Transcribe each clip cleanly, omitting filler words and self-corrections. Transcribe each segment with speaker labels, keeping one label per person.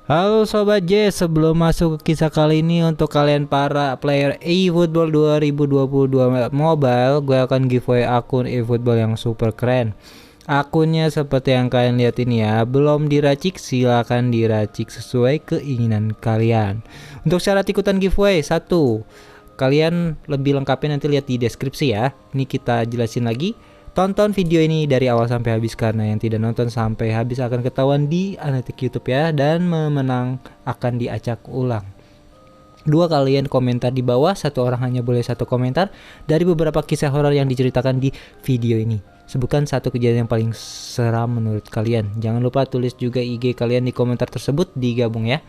Speaker 1: Halo Sobat J, sebelum masuk ke kisah kali ini untuk kalian para player eFootball 2022 mobile, gue akan giveaway akun eFootball yang super keren. Akunnya seperti yang kalian lihat ini ya, belum diracik, silahkan diracik sesuai keinginan kalian. Untuk syarat ikutan giveaway, satu, kalian lebih lengkapnya nanti lihat di deskripsi ya. Ini kita jelasin lagi. Tonton video ini dari awal sampai habis karena yang tidak nonton sampai habis akan ketahuan di analitik YouTube ya, dan memenang akan diacak ulang. Dua, kalian komentar di bawah, satu orang hanya boleh satu komentar dari beberapa kisah horor yang diceritakan di video ini. Sebutkan satu kejadian yang paling seram menurut kalian. Jangan lupa tulis juga IG kalian di komentar tersebut, digabung ya.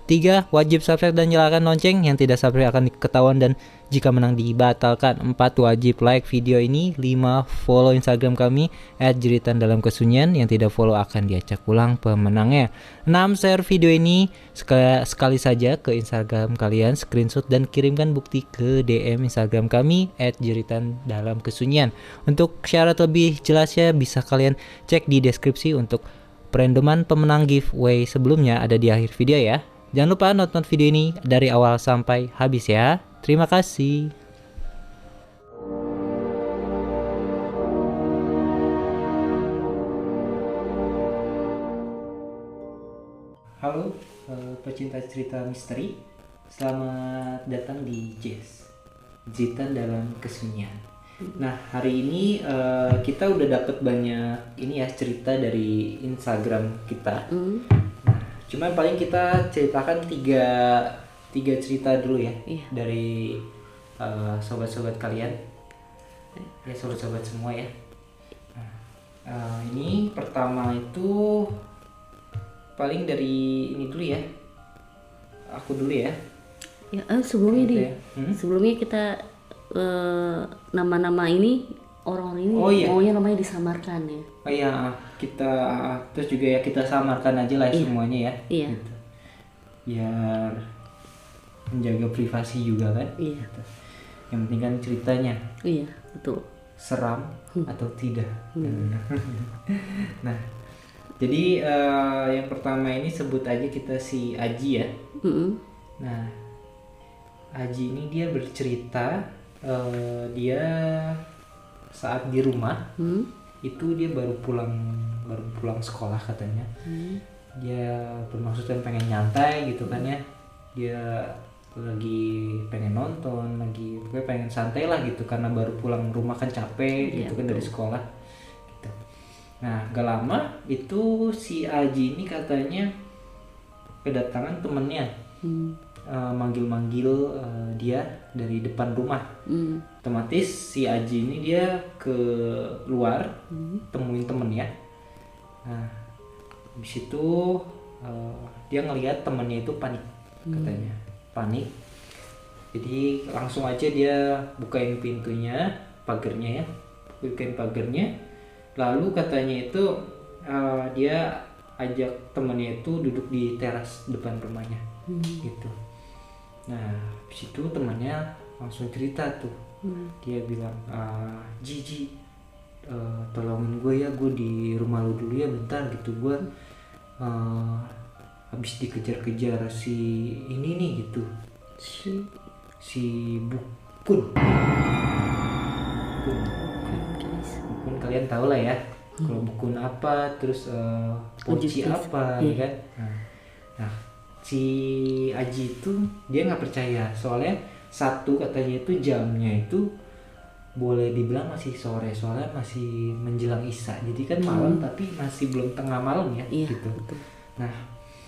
Speaker 1: 3. Wajib subscribe dan nyalakan lonceng, yang tidak subscribe akan ketahuan dan jika menang dibatalkan. 4. Wajib like video ini. 5. Follow Instagram kami @jeritandalamkesunyian, yang tidak follow akan diacak ulang pemenangnya. 6. Share video ini sekali saja ke Instagram kalian, screenshot dan kirimkan bukti ke DM Instagram kami @jeritandalamkesunyian. Untuk syarat lebih jelasnya bisa kalian cek di deskripsi. Untuk perendoman pemenang giveaway sebelumnya ada di akhir video ya. Jangan lupa nonton video ini dari awal sampai habis ya. Terima kasih. Halo pecinta cerita misteri, selamat datang di Jazz, Jitan dalam Kesunyian. Nah, hari ini kita udah dapet banyak ini ya, cerita dari Instagram kita. Cuman paling kita ceritakan tiga cerita dulu ya, dari sobat-sobat kalian, ya sobat-sobat semua ya. Ini pertama itu paling dari ini dulu ya, aku dulu ya.
Speaker 2: Ya, sebelumnya nih, sebelumnya kita nama-nama ini orang-orang ini maunya namanya disamarkan ya.
Speaker 1: Oh iya, kita terus juga ya kita samarkan aja lah semuanya ya.
Speaker 2: Iya.
Speaker 1: Gitu. Biar menjaga privasi juga kan.
Speaker 2: Iya.
Speaker 1: Gitu. Yang penting kan ceritanya.
Speaker 2: Iya, betul.
Speaker 1: Seram atau tidak. Nah, jadi yang pertama ini sebut aja kita si Aji ya. Nah, Aji ini dia bercerita dia saat di rumah itu dia baru pulang sekolah katanya. Dia bermaksud kan pengen nyantai gitu kan ya, dia lagi pengen nonton, lagi pokoknya pengen santai lah gitu karena baru pulang rumah kan capek gitu kan dari sekolah gitu. Nah, gak lama itu si Aji ini katanya kedatangan temennya, manggil-manggil dia dari depan rumah. Otomatis si Aji ini dia keluar temuin temennya. Nah, habis itu dia ngelihat temennya itu panik, katanya panik. Jadi langsung aja dia bukain pintunya, pagernya ya, bukain pagernya. Lalu katanya itu dia ajak temennya itu duduk di teras depan rumahnya, gitu. Nah, habis itu temannya langsung cerita tuh. Dia bilang, Ji, tolongin gue ya, gue di rumah lu dulu ya bentar gitu, gue habis dikejar-kejar si ini nih gitu, si Bukun. Bukun kalian tahu lah ya, kalau Bukun apa, terus Poci apa, ya kan. Nah, si Aji itu dia nggak percaya, soalnya satu katanya itu jamnya itu boleh dibilang masih sore, soalnya masih menjelang isya, jadi kan malam tapi masih belum tengah malam ya, gitu. Betul. Nah,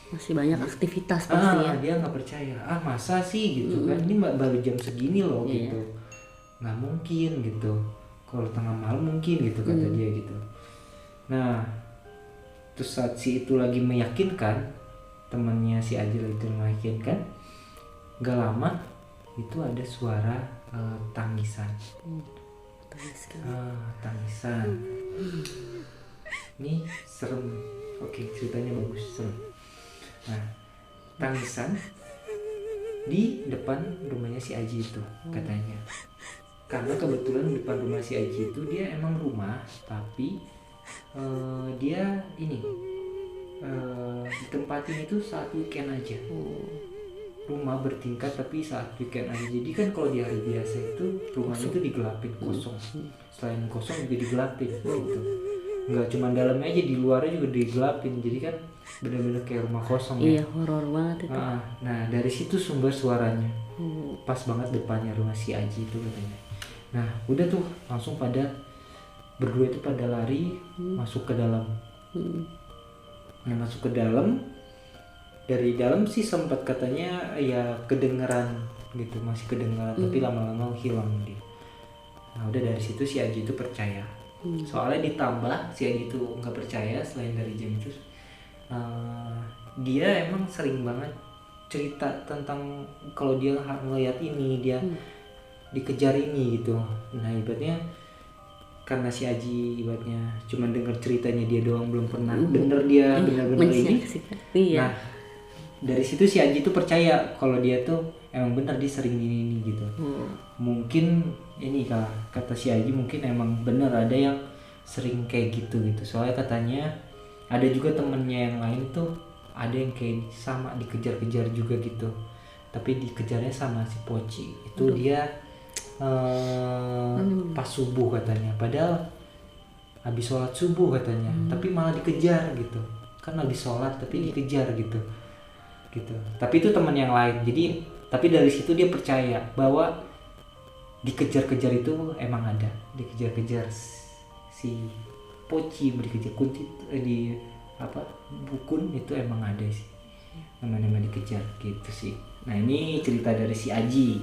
Speaker 2: masih banyak aktivitas pasti ya.
Speaker 1: Dia nggak percaya, masa sih gitu kan, ini baru jam segini loh gitu, nggak mungkin gitu, kalau tengah malam mungkin gitu kata dia gitu. Nah, terus saat si itu lagi meyakinkan, temannya si Ajil itu meyakinkan, gak lama itu ada suara tangisan. Tangisan. Ini serem. Oke, ceritanya bagus, serem. Nah, tangisan di depan rumahnya si Aji itu katanya. Karena kebetulan depan rumah si Aji itu dia emang rumah, tapi dia ini di tempat ini tuh saat weekend aja. Rumah bertingkat tapi saat weekend aja. Jadi kan kalau di hari biasa itu rumahnya itu digelapin, kosong. Selain kosong juga digelapin gitu. Nggak cuma dalamnya aja, di luarnya juga digelapin. Jadi kan benar-benar kayak rumah kosong.
Speaker 2: Iya, horor banget itu.
Speaker 1: Nah dari situ sumber suaranya. Pas banget depannya rumah si Aji itu katanya. Nah udah tuh langsung pada berdua itu pada lari masuk ke dalam. Nah masuk ke dalam, dari dalam sih sempat katanya ya kedengeran gitu, masih kedengeran tapi lama-lama hilang dia. Nah udah dari situ si Aji itu percaya. Soalnya ditambah si Aji itu nggak percaya selain dari jam itu, dia emang sering banget cerita tentang kalau dia ngeliat ini, dia dikejar ini gitu. Nah ibaratnya karena si Aji ibaratnya cuma dengar ceritanya dia doang, belum pernah denger dia benar-benar ini.
Speaker 2: Iya.
Speaker 1: Nah dari situ si Aji tuh percaya kalau dia tuh emang benar dia sering ini gitu. Mungkin ini kata si Aji mungkin emang benar ada yang sering kayak gitu. Soalnya katanya ada juga temennya yang lain tuh ada yang kayak sama dikejar-kejar juga gitu, tapi dikejarnya sama si Poci itu. Dia pas subuh katanya, padahal habis sholat subuh katanya, tapi malah dikejar gitu kan, habis sholat tapi dikejar gitu. Tapi itu teman yang lain. Jadi tapi dari situ dia percaya bahwa dikejar-kejar itu emang ada, dikejar-kejar si Poci, dikejar kunci di Bukun itu emang ada sih nama-nama dikejar gitu sih. Nah ini cerita dari si Aji.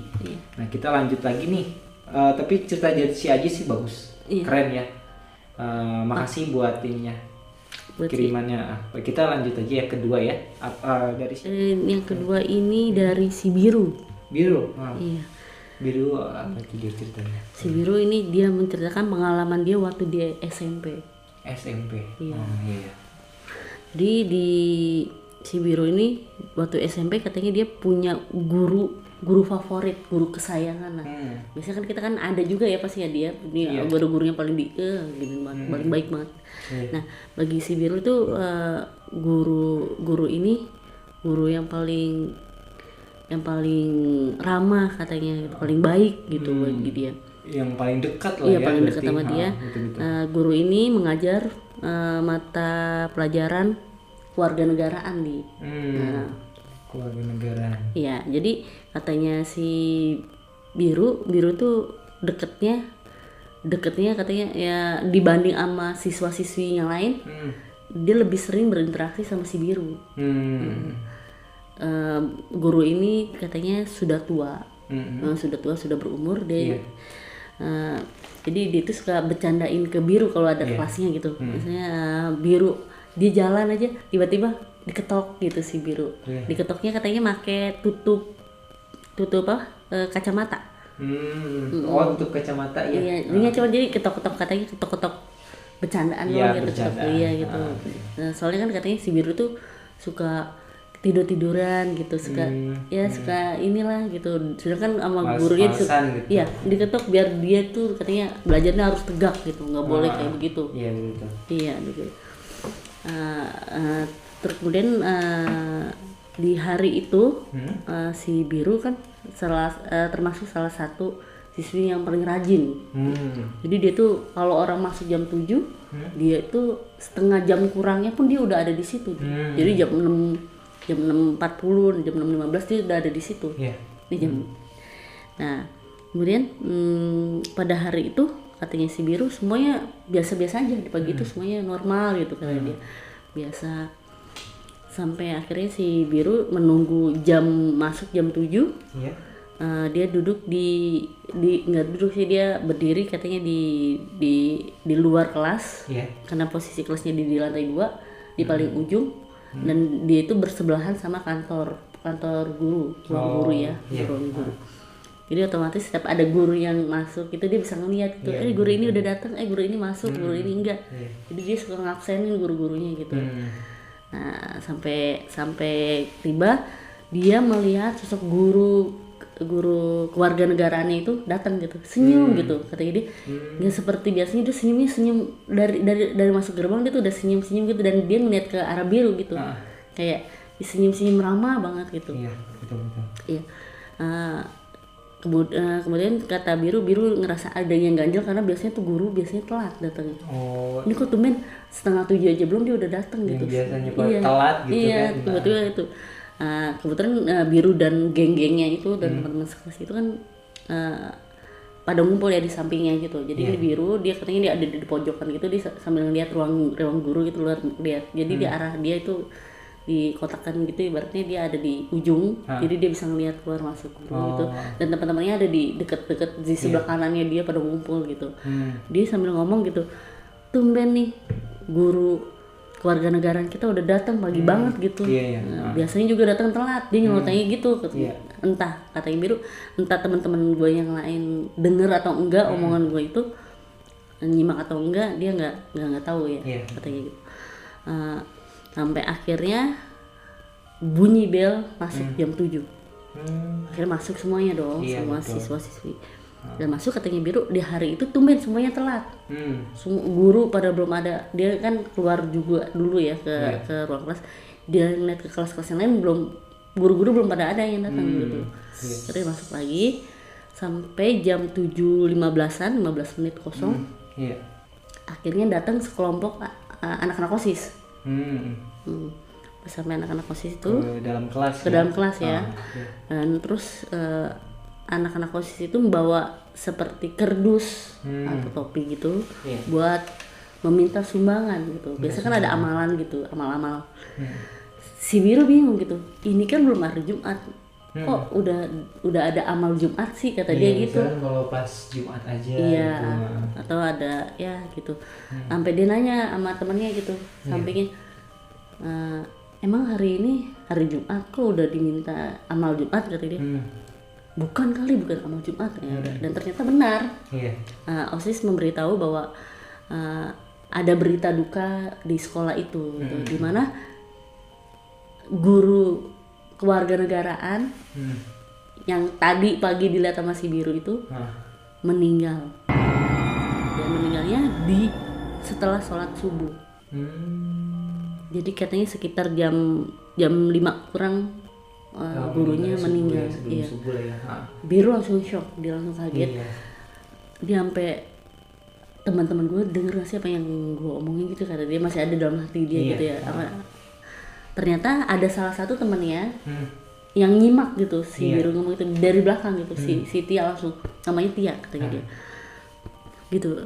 Speaker 1: Nah kita lanjut lagi nih. Tapi cerita dari si Aji sih bagus, keren ya. Makasih buat ininya, kirimannya. Kita lanjut aja yang kedua ya. Dari
Speaker 2: yang kedua ini dari si Biru. Iya.
Speaker 1: Biru apa itu dia ceritanya?
Speaker 2: Si Biru ini dia menceritakan pengalaman dia waktu dia SMP.
Speaker 1: Iya. Iya.
Speaker 2: Di si Biru ini waktu SMP katanya dia punya guru favorit, guru kesayangan lah. Biasanya kan kita kan ada juga ya pasti ya dia guru-gurunya paling gini banget, paling baik banget. Nah bagi si Biru tuh guru ini guru yang paling ramah katanya, paling baik gitu bagi dia.
Speaker 1: Yang paling dekat lah
Speaker 2: ya. Iya paling dekat sama dia. Guru ini mengajar mata pelajaran kewarganegaraan di.
Speaker 1: Kewarganegaraan.
Speaker 2: Iya, jadi katanya si Biru tuh deketnya katanya ya dibanding sama siswa-siswi yang lain, dia lebih sering berinteraksi sama si Biru. Guru ini katanya sudah tua, sudah berumur dia. Jadi dia tuh suka bercandain ke Biru kalau ada kelasnya gitu. Misalnya Biru dia jalan aja tiba-tiba diketok gitu si Biru. Diketoknya katanya make tutup kacamata.
Speaker 1: Tutup kacamata ya.
Speaker 2: Iya, dia cuma jadi ketok-ketok katanya ketok-ketok bercandaan doang gitu. Iya gitu. Soalnya kan katanya si Biru tuh suka tiduran gitu, suka inilah gitu. Sedangkan sama gurunya
Speaker 1: gitu.
Speaker 2: Iya, diketok biar dia tuh katanya belajarnya harus tegak gitu, nggak boleh kayak begitu.
Speaker 1: Iya begitu.
Speaker 2: Iya begitu. Terus kemudian di hari itu si Biru kan termasuk salah satu siswi yang paling rajin. Jadi dia tuh kalau orang masuk jam 7, dia itu setengah jam kurangnya pun dia udah ada di situ. Jadi jam 6.40, jam 6.15 dia udah ada di situ. Nah kemudian pada hari itu katanya si Biru semuanya biasa-biasa aja di pagi itu, semuanya normal gitu karena dia biasa. Sampai akhirnya si Biru menunggu jam masuk jam 7. Dia duduk nggak duduk sih, dia berdiri katanya di luar kelas. Karena posisi kelasnya di lantai 2 di paling ujung. Dan dia itu bersebelahan sama kantor guru, ruang guru ya, ruang guru. Jadi otomatis setiap ada guru yang masuk itu dia bisa ngeliat gitu, guru ini udah datang, guru ini masuk, guru ini enggak. Jadi dia suka ngabsenin guru-gurunya gitu. Nah sampai tiba dia melihat sosok guru guru kewarganegaraannya itu datang gitu, senyum gitu, katanya dia nggak seperti biasanya, dia senyum dari masuk gerbang, dia tuh udah senyum gitu, dan dia ngeliat ke arah biru gitu, kayak senyum ramah banget gitu.
Speaker 1: Iya, betul.
Speaker 2: Iya. Kemudian kata biru ngerasa ada yang ganjil, karena biasanya tuh guru biasanya telat datangnya. Ini kok tumben 6:30 aja belum dia udah datang gitu.
Speaker 1: Biasanya telat gitu
Speaker 2: iya,
Speaker 1: kan.
Speaker 2: Tiba-tiba itu. Kebetulan biru dan geng-gengnya itu dan teman-teman sekelas itu kan pada ngumpul ya di sampingnya gitu. Jadi ini biru, dia katanya dia ada di pojokan gitu, dia sambil ngeliat ruang guru gitu, luar lihat. Jadi di arah dia itu dikotakkan gitu, ibaratnya dia ada di ujung, jadi dia bisa ngeliat keluar masuk guru gitu. Dan teman-temannya ada di deket-deket di sebelah kanannya dia pada ngumpul gitu. Dia sambil ngomong gitu, tumben nih guru kewarganegaraan kita udah datang pagi banget gitu. Biasanya juga datang telat, dia nyelotanya gitu. Entah katanya biru, entah teman-teman gue yang lain denger atau enggak omongan gue itu, nyimak atau enggak, dia nggak tahu ya, katanya gitu. Sampai akhirnya bunyi bel masuk jam 7. Akhirnya masuk semuanya dong, semua siswa-siswi. Dan masuk, katanya biru di hari itu tumben semuanya telat. Semua guru pada belum ada, dia kan keluar juga dulu ya ke ruang kelas. Dia ngeliat ke kelas-kelas yang lain belum, guru-guru belum pada ada yang datang gitu. Terus masuk lagi sampai jam 7.15-an, 15 menit kosong. Akhirnya datang sekelompok anak-anak OSIS. Sampai anak-anak OSIS itu
Speaker 1: ke dalam kelas
Speaker 2: ya. Dan terus anak-anak OSIS itu membawa seperti kerdus atau topi gitu buat meminta sumbangan gitu. Biasa kan ada amalan gitu, amal-amal. Si biru bingung gitu, ini kan belum hari Jumat, kok udah ada amal Jumat sih, kata dia gitu.
Speaker 1: Kalau pas Jumat aja
Speaker 2: gitu.
Speaker 1: Atau
Speaker 2: ada ya gitu. Sampai dia nanya sama temannya gitu, sampingnya, emang hari ini hari Jumat kok udah diminta amal Jumat, kata dia. Bukan amal Jumat ya. Dan ternyata benar. OSIS memberitahu bahwa ada berita duka di sekolah itu, gitu, di mana guru kewarganegaraan yang tadi pagi dilihat sama si biru itu meninggal. Dan meninggalnya setelah sholat subuh. Jadi katanya sekitar jam 5 kurang gurunya meninggal.
Speaker 1: Subuh lah ya.
Speaker 2: Biru langsung shock, dia langsung kaget. Dia sampai, teman-teman gue denger gak sih apa yang gue omongin gitu, kata dia masih ada dalam hati dia gitu ya. Ternyata ada salah satu temennya yang nyimak gitu si biru ngomong itu dari belakang gitu. Si Tia langsung, namanya Tia katanya dia gitu,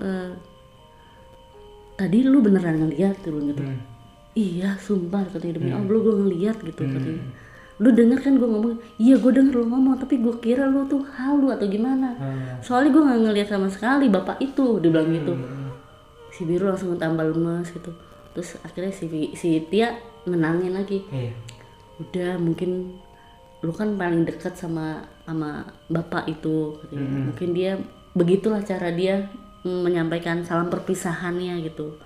Speaker 2: tadi lu beneran ngeliat tuh gitu. Iya sumpah katanya, demi Allah gue ngeliat gitu katanya. Lu denger kan gue ngomong? Iya gue denger lu ngomong, tapi gue kira lu tuh halu atau gimana. Soalnya gue gak ngeliat sama sekali bapak itu, dia bilang gitu. Si biru langsung tambah lemes gitu. Terus akhirnya si Tia menangin lagi. Udah, mungkin lu kan paling dekat sama bapak itu katanya. Mungkin dia begitulah cara dia menyampaikan salam perpisahannya gitu.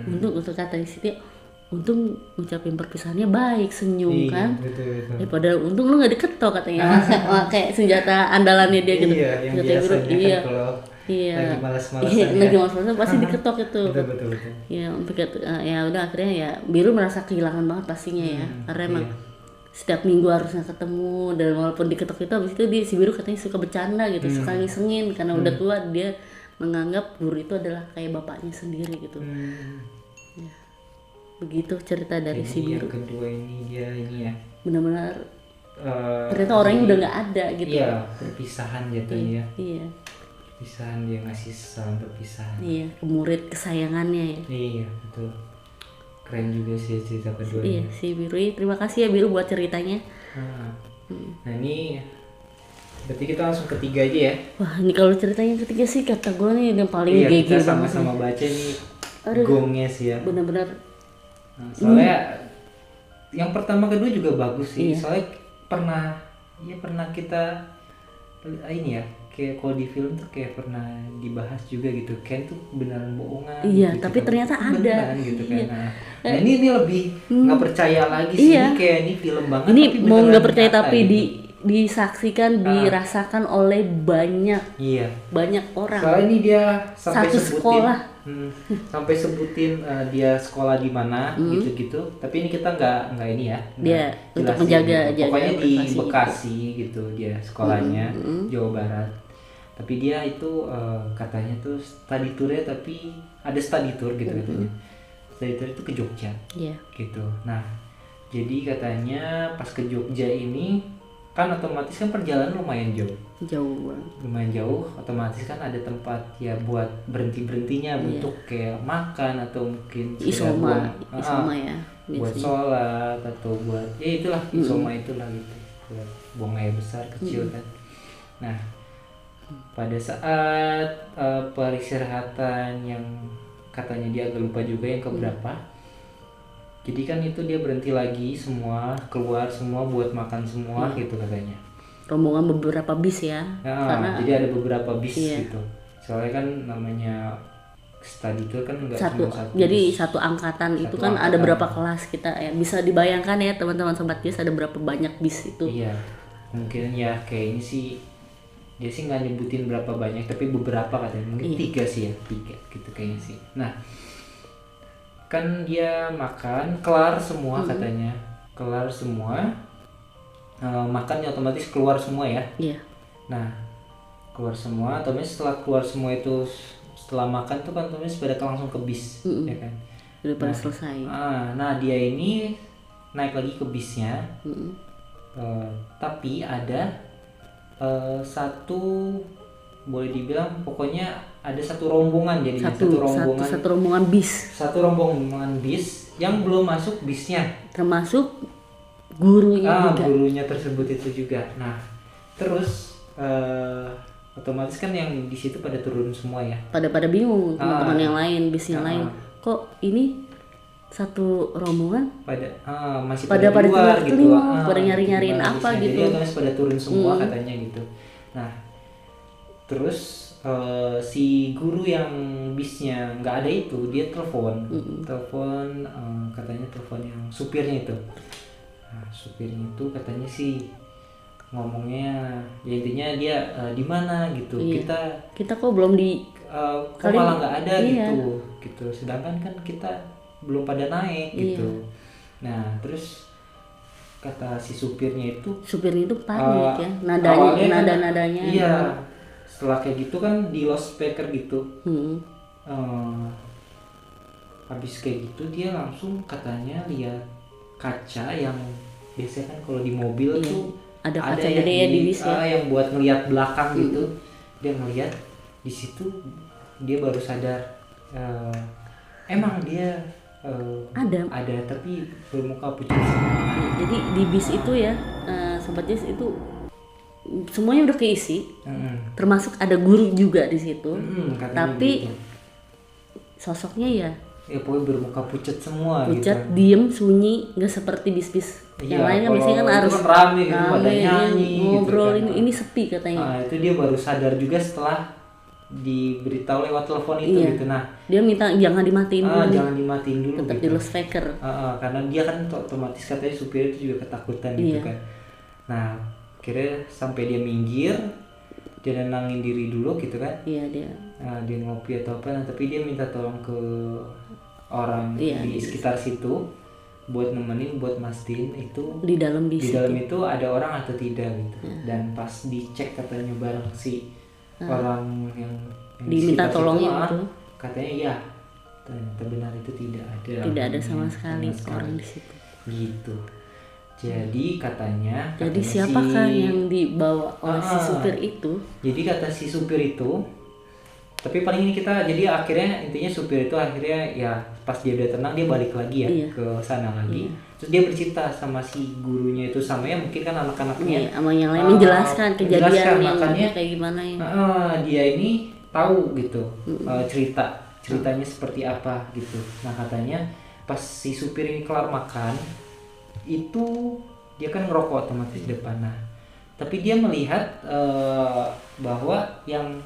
Speaker 2: Untuk kata si Tia, untung ngucapin perpisahannya baik, senyum kan. Betul. Padahal untung lu gak diketok katanya. Kayak senjata andalannya dia gitu.
Speaker 1: Yang biasanya kan kalau lagi malas-malasan
Speaker 2: pasti diketok itu.
Speaker 1: Betul.
Speaker 2: Ya udah, akhirnya ya biru merasa kehilangan banget pastinya ya. Karena emang setiap minggu harusnya ketemu, dan walaupun diketok itu, habis itu si biru katanya suka bercanda gitu, suka ngisengin, karena udah tua dia menganggap guru itu adalah kayak bapaknya sendiri gitu. Begitu cerita dari si biru.
Speaker 1: Yang kedua ini dia ya
Speaker 2: benar-benar ternyata orangnya udah nggak ada gitu.
Speaker 1: Perpisahan jatuhnya. Perpisahan, dia ngasih salam perpisahan.
Speaker 2: Ke murid kesayangannya ya.
Speaker 1: Betul. Keren juga sih cerita kedua ini.
Speaker 2: Si biru. Terima kasih ya biru buat ceritanya.
Speaker 1: Nah ini berarti kita langsung ketiga aja ya. Wah,
Speaker 2: ini kalau ceritanya ketiga sih kata gue nih yang paling gege
Speaker 1: banget. Kita sama-sama baca nih. Gongnya sih ya.
Speaker 2: Benar-benar.
Speaker 1: Soalnya yang pertama kedua juga bagus sih. Soalnya pernah kita ini ya, kayak kalau di film tuh kayak pernah dibahas juga gitu. Ken tuh beneran bohongan. Gitu,
Speaker 2: tapi ternyata ada.
Speaker 1: Gitu kan. Nah ini lebih nggak percaya lagi sih. Ini kayak ini film banget.
Speaker 2: Ini mau nggak percaya tapi disaksikan, dirasakan oleh banyak
Speaker 1: Iya.
Speaker 2: orang.
Speaker 1: Soalnya ini dia sampai
Speaker 2: Satu
Speaker 1: sebutin,
Speaker 2: sekolah.
Speaker 1: sampai sebutin dia sekolah di mana gitu-gitu. Tapi ini kita nggak ini ya.
Speaker 2: Dia untuk
Speaker 1: jelasin
Speaker 2: menjaga
Speaker 1: gitu. Pokoknya di
Speaker 2: privasi itu.
Speaker 1: Bekasi gitu dia sekolahnya, Jawa Barat. Tapi dia itu katanya tuh study tour-nya, tapi ada study tour gitu katanya. Study tour itu ke Jogja.
Speaker 2: Iya.
Speaker 1: Gitu. Nah, jadi katanya pas ke Jogja ini kan otomatis kan perjalanan lumayan jauh. Lumayan jauh, otomatis kan ada tempat ya buat berhentinya untuk kayak makan atau mungkin
Speaker 2: isoma ya.
Speaker 1: Buat sholat atau buat ya itulah isoma itulah gitu. Buat buang air besar kecil kan. Nah, pada saat peristirahatan yang katanya dia agak lupa juga yang keberapa. Jadi kan itu dia berhenti lagi semua, keluar semua buat makan semua gitu katanya.
Speaker 2: Rombongan beberapa bis ya.
Speaker 1: Karena jadi ada beberapa bis gitu. Soalnya kan namanya study tour kan enggak cuma satu.
Speaker 2: Jadi satu angkatan itu kan ada berapa kelas kita ya. Bisa dibayangkan ya teman-teman sobat bis ada berapa banyak bis itu.
Speaker 1: Iya. Mungkin ya kayaknya sih dia sih nggak nyebutin berapa banyak tapi beberapa katanya. Mungkin 3 sih ya, 3 gitu kayaknya sih. Nah, kan dia makan kelar semua katanya, kelar semua, makannya otomatis keluar semua ya.
Speaker 2: Iya.
Speaker 1: Nah, keluar semua, otomatis setelah keluar semua itu setelah makan tuh kan otomatis pada langsung ke bis, ya kan?
Speaker 2: Udah pada selesai.
Speaker 1: Nah dia ini naik lagi ke bisnya, tapi ada satu boleh dibilang pokoknya ada satu rombongan jadi satu rombongan bis yang belum masuk bisnya,
Speaker 2: termasuk gurunya juga.
Speaker 1: Gurunya tersebut itu juga. Nah terus otomatis kan yang di situ pada turun semua ya, pada
Speaker 2: bingung teman-teman yang lain, bis yang lain kok ini satu rombongan
Speaker 1: masih pada luar gitu,
Speaker 2: pada nyari-nyariin apa gitu.
Speaker 1: Jadi otomatis pada turun semua katanya gitu. Nah terus si guru yang bisnya nggak ada itu dia telepon katanya telepon yang supirnya itu. Nah, supirnya itu katanya sih ngomongnya ya intinya dia di mana gitu. Kita
Speaker 2: kok belum
Speaker 1: kok malah nggak ada gitu sedangkan kan kita belum pada naik gitu. Nah terus kata si supirnya itu
Speaker 2: panik ya, nadanya
Speaker 1: iya. Setelah kayak gitu kan di loudspeaker gitu, habis kayak gitu dia langsung katanya lihat kaca yang biasanya kan kalau di mobil tuh
Speaker 2: ada kaca gede ya di bis ya,
Speaker 1: yang buat ngelihat belakang gitu. Dia ngelihat di situ, dia baru sadar emang dia ada tapi bermuka pucat.
Speaker 2: Jadi di bis itu ya sobat Jess itu semuanya udah keisi, termasuk ada guru juga di situ, tapi gitu. Sosoknya ya
Speaker 1: pokoknya bermuka pucat semua,
Speaker 2: pucat, gitu. Diem, sunyi, nggak seperti bis-bis yang lain kan biasanya kan harus
Speaker 1: kan rame gitu, pada nyanyi,
Speaker 2: ngobrol
Speaker 1: gitu kan.
Speaker 2: Ini sepi katanya.
Speaker 1: Itu dia baru sadar juga setelah diberitahu lewat telepon itu gitu. Nah
Speaker 2: dia minta jangan dimatiin dulu, tetap
Speaker 1: gitu.
Speaker 2: Di loudspeaker.
Speaker 1: Karena dia kan otomatis katanya supir itu juga ketakutan gitu kan. Nah akhirnya sampai dia minggir, dia nenangin diri dulu gitu kan.
Speaker 2: Dia
Speaker 1: ngopi atau apa, tapi dia minta tolong ke orang di sekitar situ buat nemenin, buat mastiin itu
Speaker 2: di dalam
Speaker 1: itu ada orang atau tidak gitu. Dan pas dicek katanya bareng si orang yang
Speaker 2: diminta tolongnya itu
Speaker 1: katanya ya ternyata benar itu tidak
Speaker 2: ada sama sekali orang di situ
Speaker 1: gitu. Jadi katanya
Speaker 2: siapakah yang dibawa oleh si supir itu?
Speaker 1: Jadi kata si supir itu, tapi paling ini kita jadi akhirnya intinya supir itu akhirnya ya pas dia udah tenang dia balik lagi ya ke sana lagi. Terus dia bercerita sama si gurunya itu, sama ya mungkin kan anak-anaknya
Speaker 2: sama yang lain menjelaskan kejadian yang kayak gimana ya.
Speaker 1: Dia ini tahu gitu ceritanya seperti apa gitu. Nah katanya pas si supir ini kelar makan itu dia kan ngerokok otomatis di depan. Nah tapi dia melihat bahwa yang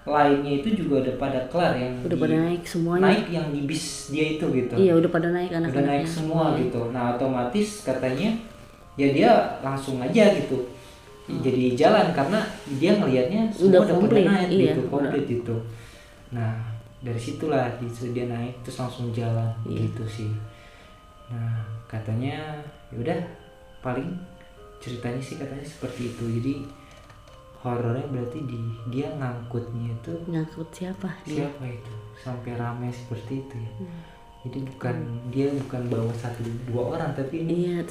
Speaker 1: lainnya itu juga udah pada kelar, yang
Speaker 2: udah pada naik semuanya,
Speaker 1: naik yang di bis dia itu gitu.
Speaker 2: Iya udah pada naik, anak-anaknya
Speaker 1: udah naik semua gitu. Nah otomatis katanya ya dia langsung aja gitu jadi jalan karena dia ngelihatnya
Speaker 2: Udah
Speaker 1: semua udah pada
Speaker 2: komplit,
Speaker 1: naik
Speaker 2: iya,
Speaker 1: gitu komplit gitu. Nah dari situlah dia naik terus langsung jalan gitu sih. Nah katanya yaudah paling ceritanya sih katanya seperti itu. Jadi horornya berarti dia ngangkutnya itu
Speaker 2: Ngangkut siapa dia?
Speaker 1: siapa itu sampai ramai seperti itu ya. Jadi dia bukan bawa 1-2 orang tapi ini
Speaker 2: Iya,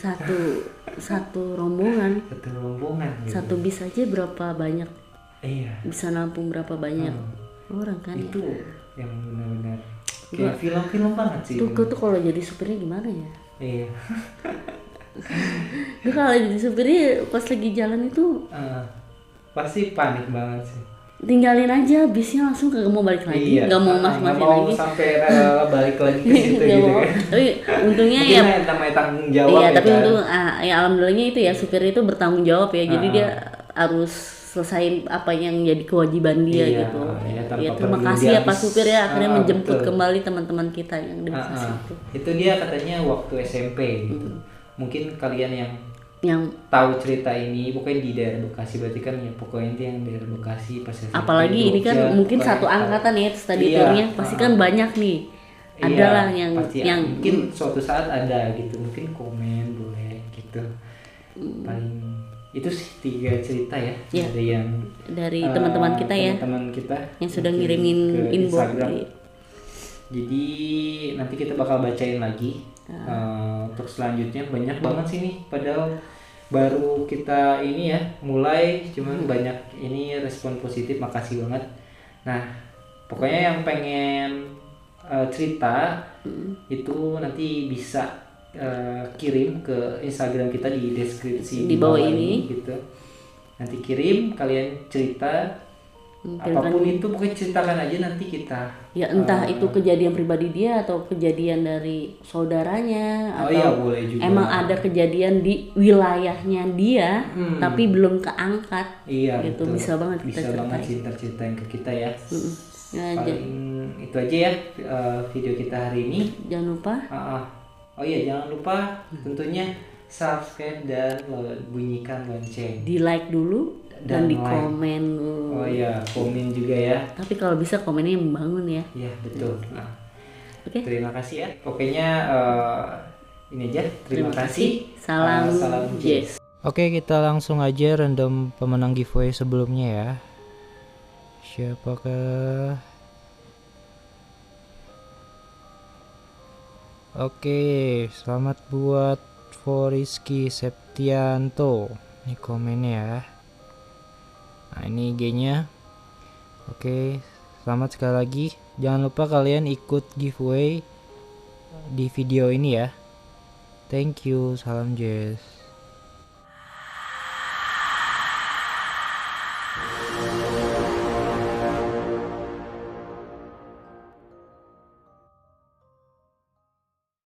Speaker 2: satu rombongan.
Speaker 1: satu rombongan gitu.
Speaker 2: Satu bis aja berapa banyak,
Speaker 1: Iya
Speaker 2: bisa nampung berapa banyak orang kan
Speaker 1: itu
Speaker 2: ya.
Speaker 1: yang benar-benar kayak film-film banget sih.
Speaker 2: Tuh kalau jadi supirnya gimana ya?
Speaker 1: Iya
Speaker 2: Gue kalau jadi supirnya pas lagi jalan itu
Speaker 1: pasti panik banget sih.
Speaker 2: tinggalin aja bisnya, langsung kagak mau balik lagi, nggak mau
Speaker 1: nggak
Speaker 2: masuk-masuk
Speaker 1: mau
Speaker 2: lagi.
Speaker 1: sampai balik lagi ke situ
Speaker 2: Nggak
Speaker 1: gitu
Speaker 2: mau.
Speaker 1: kan.
Speaker 2: Tapi untungnya
Speaker 1: Mungkin
Speaker 2: ya,
Speaker 1: namanya tanggung jawab
Speaker 2: iya
Speaker 1: ya
Speaker 2: tapi
Speaker 1: kan?
Speaker 2: untung ya alhamdulillahnya itu ya supir itu bertanggung jawab ya, jadi dia harus selesain apa yang jadi kewajiban dia
Speaker 1: Iya,
Speaker 2: gitu.
Speaker 1: iya, tanpa
Speaker 2: Ya terima
Speaker 1: perlu
Speaker 2: kasih
Speaker 1: dia
Speaker 2: ya Pak
Speaker 1: habis-
Speaker 2: supir ya akhirnya menjemput
Speaker 1: betul.
Speaker 2: kembali teman-teman kita yang di Bekasi itu.
Speaker 1: Itu dia katanya waktu SMP gitu. Mungkin kalian yang
Speaker 2: Yang
Speaker 1: tahu cerita ini pokoknya di daerah Bekasi berarti kan ya pokoknya itu yang daerah Bekasi pas SMP,
Speaker 2: apalagi ini kan
Speaker 1: Jogja,
Speaker 2: mungkin
Speaker 1: pokoknya
Speaker 2: satu
Speaker 1: tahu.
Speaker 2: angkatan ya study
Speaker 1: Iya,
Speaker 2: tournya pasti kan banyak nih.
Speaker 1: Iya,
Speaker 2: Adalah yang
Speaker 1: pasti
Speaker 2: yang
Speaker 1: mungkin suatu saat ada gitu mungkin komen boleh gitu. Paling itu sih 3 cerita ya
Speaker 2: Iya.
Speaker 1: dari yang
Speaker 2: dari teman-teman kita ya
Speaker 1: teman-teman kita
Speaker 2: yang sudah
Speaker 1: mungkin
Speaker 2: ngirimin
Speaker 1: ke
Speaker 2: inbox.
Speaker 1: Instagram. Jadi nanti kita bakal bacain lagi untuk selanjutnya. Banyak banget sih nih padahal baru kita ini ya mulai cuman banyak ini respon positif, makasih banget. Nah pokoknya yang pengen cerita itu nanti bisa kirim ke Instagram kita di deskripsi
Speaker 2: Di bawah ini.
Speaker 1: gitu. Nanti kirim kalian cerita apapun itu pokoknya ceritakan aja nanti kita
Speaker 2: Ya entah itu kejadian pribadi dia atau kejadian dari saudaranya
Speaker 1: oh
Speaker 2: atau
Speaker 1: iya boleh juga.
Speaker 2: emang ada kejadian di wilayahnya dia tapi belum keangkat.
Speaker 1: Iya
Speaker 2: Gitu,
Speaker 1: betul.
Speaker 2: bisa banget kita
Speaker 1: bisa banget
Speaker 2: ceritain.
Speaker 1: ceritain ke kita ya.
Speaker 2: Nah,
Speaker 1: Paling itu aja ya video kita hari ini.
Speaker 2: jangan lupa
Speaker 1: Oh iya jangan lupa tentunya subscribe dan bunyikan lonceng.
Speaker 2: di like dulu dan di
Speaker 1: like.
Speaker 2: komen dulu.
Speaker 1: Oh iya komen juga ya.
Speaker 2: Tapi kalau bisa komennya yang membangun ya.
Speaker 1: Iya betul. Nah,
Speaker 2: Oke.
Speaker 1: terima kasih ya. Pokoknya ini aja. Terima kasih.
Speaker 2: Salam,
Speaker 1: Salam
Speaker 2: Jess.
Speaker 1: Oke kita langsung aja random pemenang giveaway sebelumnya ya. Siapakah? Oke, selamat buat Foriski Septianto. Ini komennya ya. Nah, ini IG-nya. Oke, selamat sekali lagi. Jangan lupa kalian ikut giveaway di video ini ya. Thank you, salam Jess.